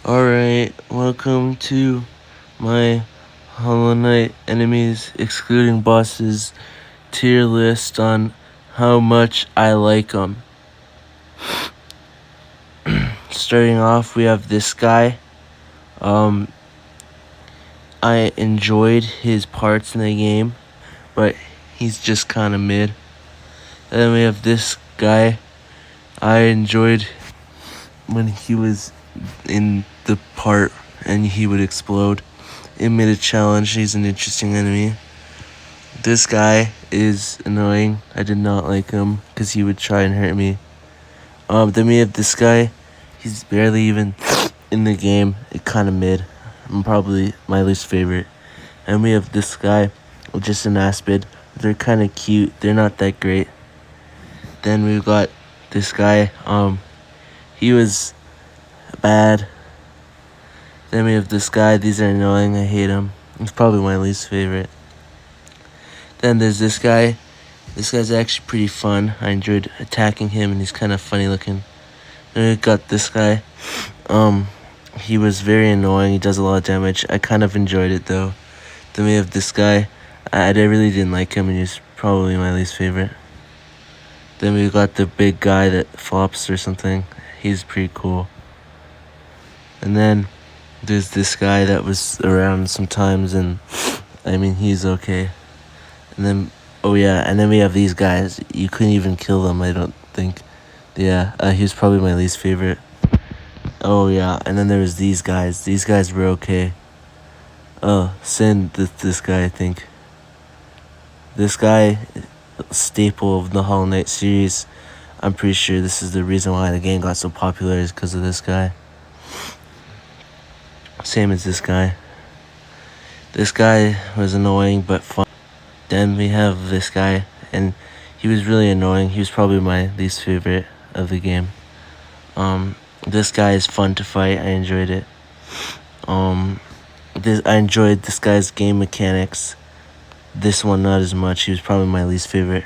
Alright, welcome to my Hollow Knight enemies excluding bosses tier list on how much I like them. Starting off, we have this guy. I enjoyed his parts in the game, but he's just kind of mid. And then we have this guy. I enjoyed when he was in the part and he would explode. It made a challenge. He's an interesting enemy. This guy is annoying. I did not like him because he would try and hurt me. Then we have this guy. He's barely even in the game. It kind of mid. I'm probably my least favorite. And we have this guy, just an aspid. They're kind of cute. They're not that great. Then we've got this guy. He was bad. Then we have this guy. These are annoying. I hate him. He's probably my least favorite. Then there's this guy. This guy's actually pretty fun. I enjoyed attacking him, and he's kind of funny looking. Then we got this guy. He was very annoying. He does a lot of damage. I kind of enjoyed it though. Then we have this guy. I really didn't like him, and he's probably my least favorite. Then we got the big guy that flops or something. He's pretty cool. And then there's this guy that was around sometimes, and I mean, he's okay. And then, and then we have these guys. You couldn't even kill them, I don't think. Yeah, he was probably my least favorite. Oh yeah, and then there was these guys. These guys were okay. This guy, I think. This guy, staple of the Hollow Knight series. I'm pretty sure this is the reason why the game got so popular is because of this guy. Same as this guy. This guy was annoying but fun. Then we have this guy, and he was really annoying. He was probably my least favorite of the game. This guy is fun to fight. I enjoyed it. I enjoyed this guy's game mechanics. This one not as much. He was probably my least favorite.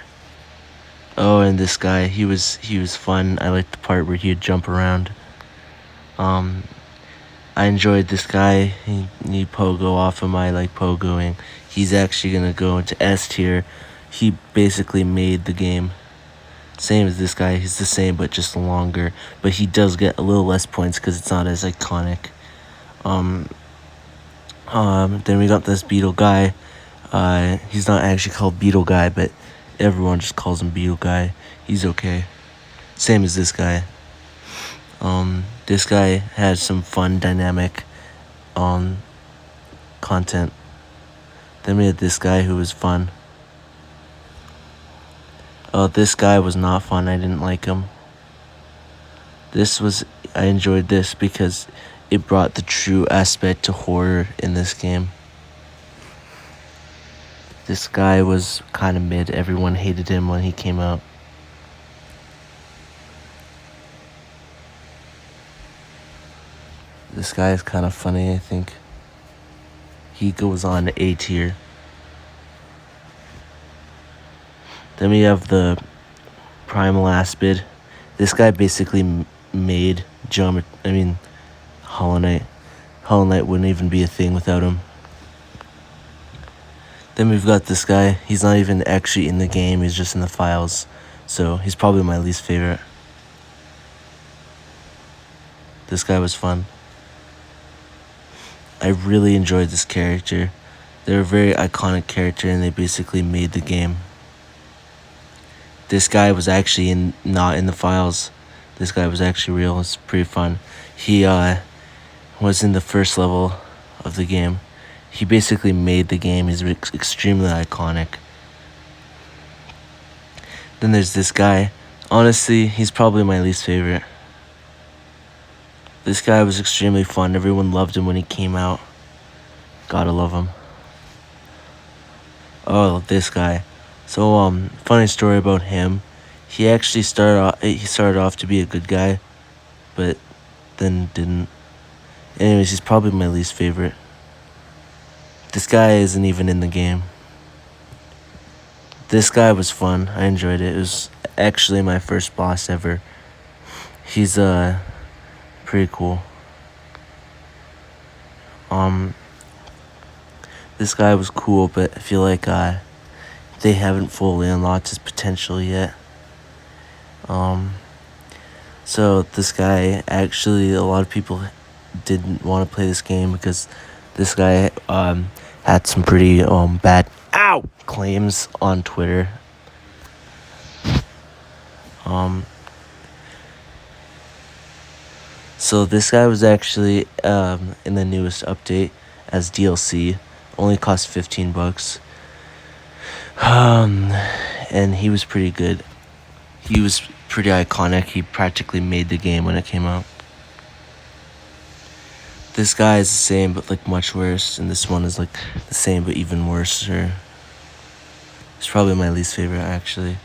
Oh, and this guy, he was fun. I liked the part where he'd jump around. I enjoyed this guy. He pogo off him. I like pogoing. He's actually gonna go into S tier. He basically made the game. Same as this guy. He's the same but just longer. But he does get a little less points because it's not as iconic. Then we got this beetle guy. He's not actually called beetle guy, but everyone just calls him beetle guy. He's okay. Same as this guy. This guy has some fun dynamic content. Then we had this guy who was fun. This guy was not fun. I didn't like him. I enjoyed this because it brought the true aspect to horror in this game. This guy was kind of mid. Everyone hated him when he came out. This guy is kind of funny, I think. He goes on A tier. Then we have the primal aspid. This guy basically made Hollow Knight. Hollow Knight wouldn't even be a thing without him. Then we've got this guy. He's not even actually in the game. He's just in the files. So he's probably my least favorite. This guy was fun. I really enjoyed this character. They're a very iconic character, and they basically made the game. This guy was actually not in the files. This guy was actually real. It's pretty fun. He was in the first level of the game. He basically made the game. He's extremely iconic. Then there's this guy. Honestly, he's probably my least favorite. This guy was extremely fun. Everyone loved him when he came out. Gotta love him. Oh, this guy. So, funny story about him. He actually started off to be a good guy, but then didn't. Anyways, he's probably my least favorite. This guy isn't even in the game. This guy was fun. I enjoyed it. It was actually my first boss ever. He's pretty cool. This guy was cool, but I feel like they haven't fully unlocked his potential yet. So this guy, actually, a lot of people didn't want to play this game because this guy had some pretty bad claims on Twitter. So this guy was actually in the newest update as DLC. Only cost $15. And he was pretty good. He was pretty iconic. He practically made the game when it came out. This guy is the same, but like much worse, and this one is like the same, but even worse. It's probably my least favorite, actually.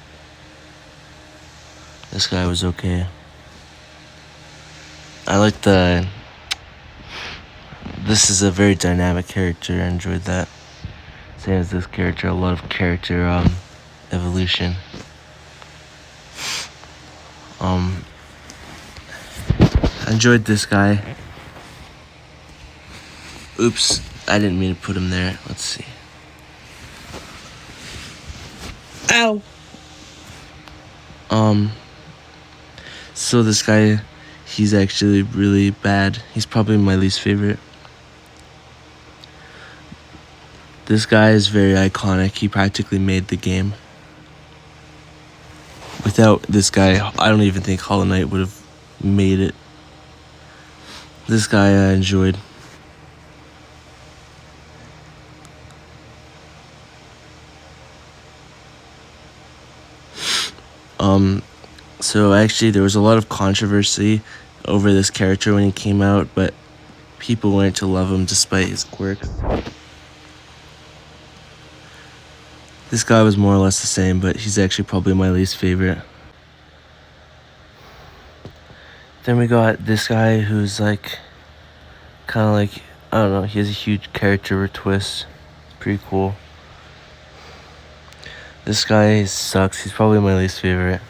This guy was okay. I like this is a very dynamic character. I enjoyed that. Same as this character, a lot of character evolution. I enjoyed this guy. Oops, I didn't mean to put him there. Let's see. Ow! So this guy, he's actually really bad. He's probably my least favorite. This guy is very iconic. He practically made the game. Without this guy, I don't even think Hollow Knight would have made it. This guy I enjoyed. So actually there was a lot of controversy over this character when he came out, but people went to love him despite his quirks. This guy was more or less the same, but he's actually probably my least favorite. Then we got this guy who's like, kind of like, I don't know, he has a huge character twist. Pretty cool. This guy sucks. He's probably my least favorite.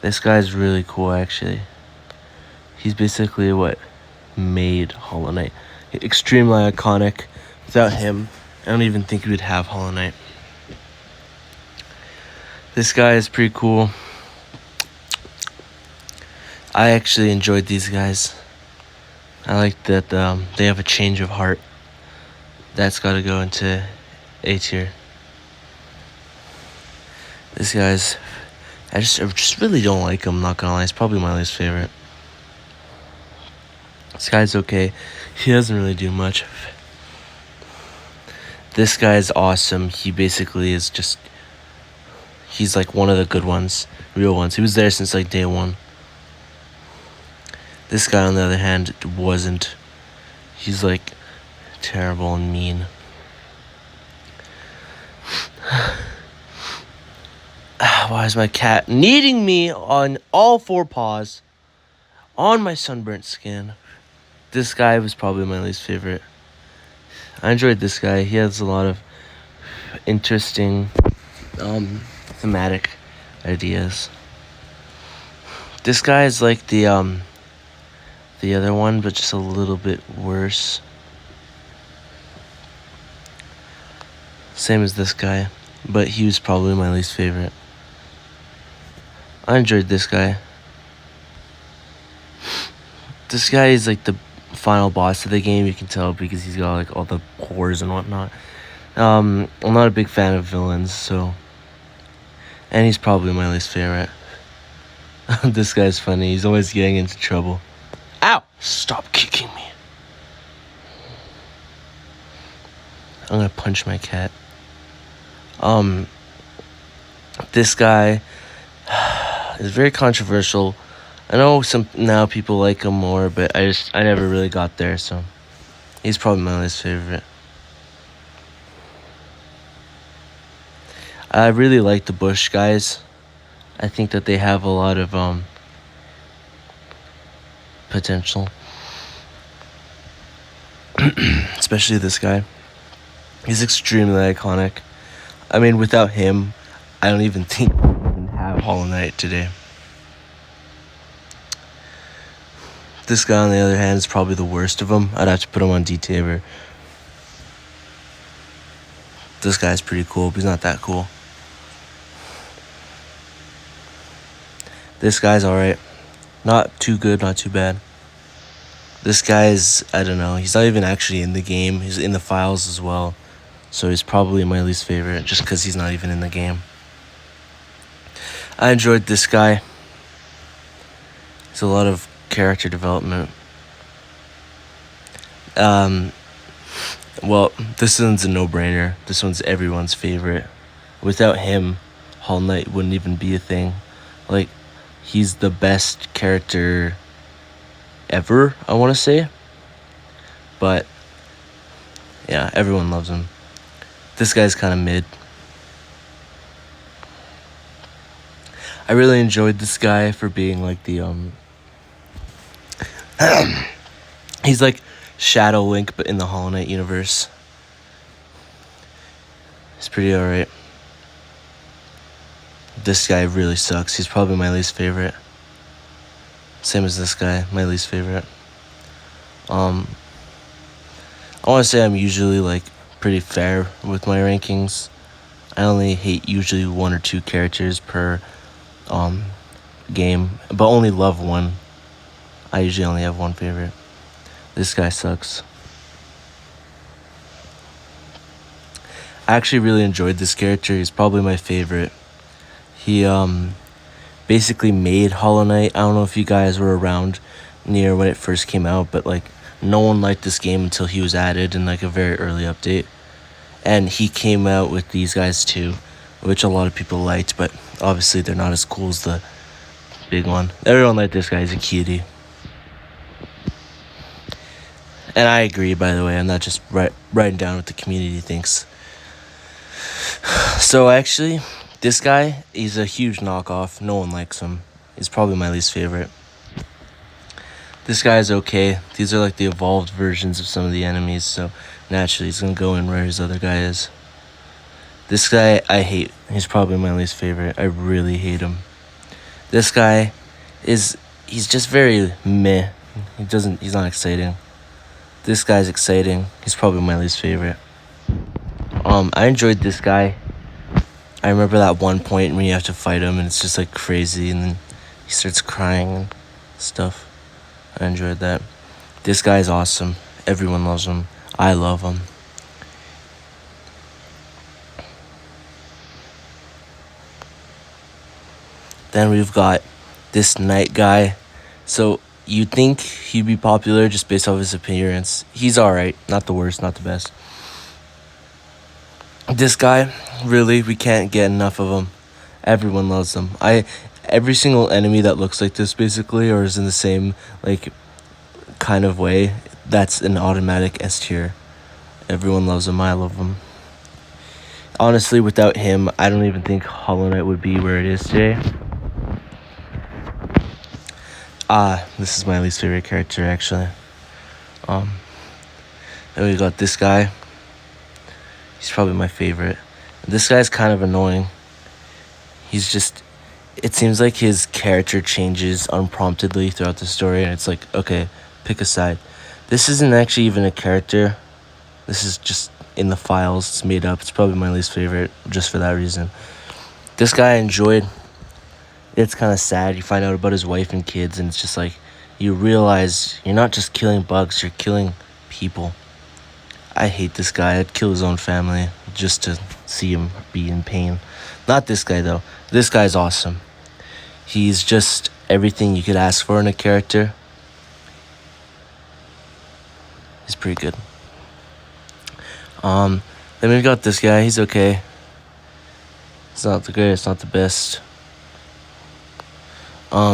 This guy's really cool, actually. He's basically what made Hollow Knight. Extremely iconic. Without him, I don't even think we would have Hollow Knight. This guy is pretty cool. I actually enjoyed these guys. I like that they have a change of heart. That's got to go into A tier. This guy's, I just really don't like him, not gonna lie. He's probably my least favorite. This guy's okay. He doesn't really do much. This guy's awesome. He basically is just, he's like one of the good ones, real ones. He was there since like day one. This guy, on the other hand, wasn't. He's like terrible and mean. Why is my cat kneading me on all four paws on my sunburnt skin? This guy was probably my least favorite. I enjoyed this guy. He has a lot of interesting thematic ideas. This guy is like the other one, but just a little bit worse. Same as this guy, but he was probably my least favorite. I enjoyed this guy. This guy is like the final boss of the game, you can tell, because he's got like all the pores and whatnot. I'm not a big fan of villains, so, and he's probably my least favorite. This guy's funny. He's always getting into trouble. Ow! Stop kicking me. I'm gonna punch my cat. This guy is very controversial. I know some now people like him more, but I never really got there, so he's probably my least favorite. I really like the Bush guys. I think that they have a lot of potential. Especially this guy. He's extremely iconic. I mean, without him, I don't even think we even have Hollow Knight today. This guy, on the other hand, is probably the worst of them. I'd have to put him on D-Taber. This guy's pretty cool, but he's not that cool. This guy's alright. Not too good, not too bad. This guy's, I don't know, he's not even actually in the game. He's in the files as well. So he's probably my least favorite, just because he's not even in the game. I enjoyed this guy. There's a lot of character development. Well, this one's a no-brainer. This one's everyone's favorite. Without him, Hollow Knight wouldn't even be a thing. Like, he's the best character ever, I want to say. But, yeah, everyone loves him. This guy's kind of mid. I really enjoyed this guy for being like the, he's like Shadow Link, but in the Hollow Knight universe. He's pretty alright. This guy really sucks. He's probably my least favorite. Same as this guy, my least favorite. I want to say I'm usually like pretty fair with my rankings. I only hate usually 1 or 2 characters per game, but only love one. I usually only have one favorite. This guy sucks. I actually really enjoyed this character. He's probably my favorite. He basically made Hollow Knight. I don't know if you guys were around near when it first came out, but like no one liked this game until he was added in like a very early update. And he came out with these guys too, which a lot of people liked, but obviously they're not as cool as the big one. Everyone liked this guy. He's a cutie. And I agree, by the way. I'm not just writing down what the community thinks. So actually, this guy, he's a huge knockoff. No one likes him. He's probably my least favorite. This guy's okay. These are like the evolved versions of some of the enemies, so naturally he's going to go in where his other guy is. This guy, I hate. He's probably my least favorite. I really hate him. This guy he's just very meh. He's not exciting. This guy's exciting. He's probably my least favorite. I enjoyed this guy. I remember that one point when you have to fight him and it's just like crazy and then he starts crying and stuff. I enjoyed that. This guy's awesome. Everyone loves him. I love him. Then we've got this Knight guy. So you'd think he'd be popular just based off his appearance. He's alright. Not the worst, not the best. This guy, really, we can't get enough of him. Everyone loves him. Every single enemy that looks like this, basically, or is in the same, like, kind of way, that's an automatic S tier. Everyone loves him. I love him. Honestly, without him, I don't even think Hollow Knight would be where it is today. This is my least favorite character, actually. And we got this guy. He's probably my favorite. This guy's kind of annoying. He's just... It seems like his character changes unpromptedly throughout the story, and it's like, okay, pick a side. This isn't actually even a character. This is just in the files. It's made up. It's probably my least favorite, just for that reason. This guy I enjoyed. It's kind of sad. You find out about his wife and kids, and it's just like, you realize you're not just killing bugs, you're killing people. I hate this guy. I'd kill his own family just to see him be in pain. Not this guy, though. This guy's awesome. He's just everything you could ask for in a character. He's pretty good. Then we've got this guy. He's okay. It's not the greatest, not the best.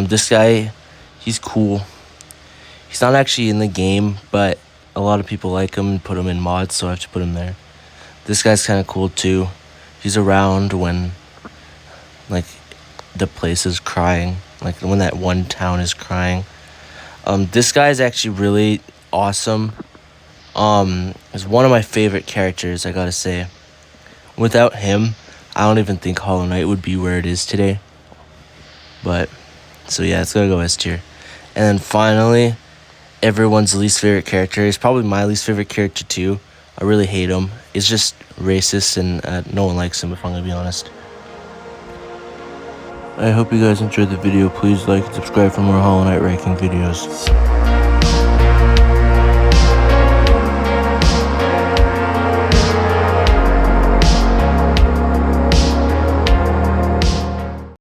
This guy, he's cool. He's not actually in the game, but a lot of people like him and put him in mods, so I have to put him there. This guy's kind of cool too. He's around when, like, the place is crying. Like, when that one town is crying. This guy's actually really awesome. He's one of my favorite characters, I gotta say. Without him, I don't even think Hollow Knight would be where it is today. But, so yeah, it's gotta go S tier. And then finally, everyone's least favorite character. He's probably my least favorite character too. I really hate him. He's just racist and no one likes him, if I'm gonna be honest. I hope you guys enjoyed the video. Please like and subscribe for more Hollow Knight ranking videos.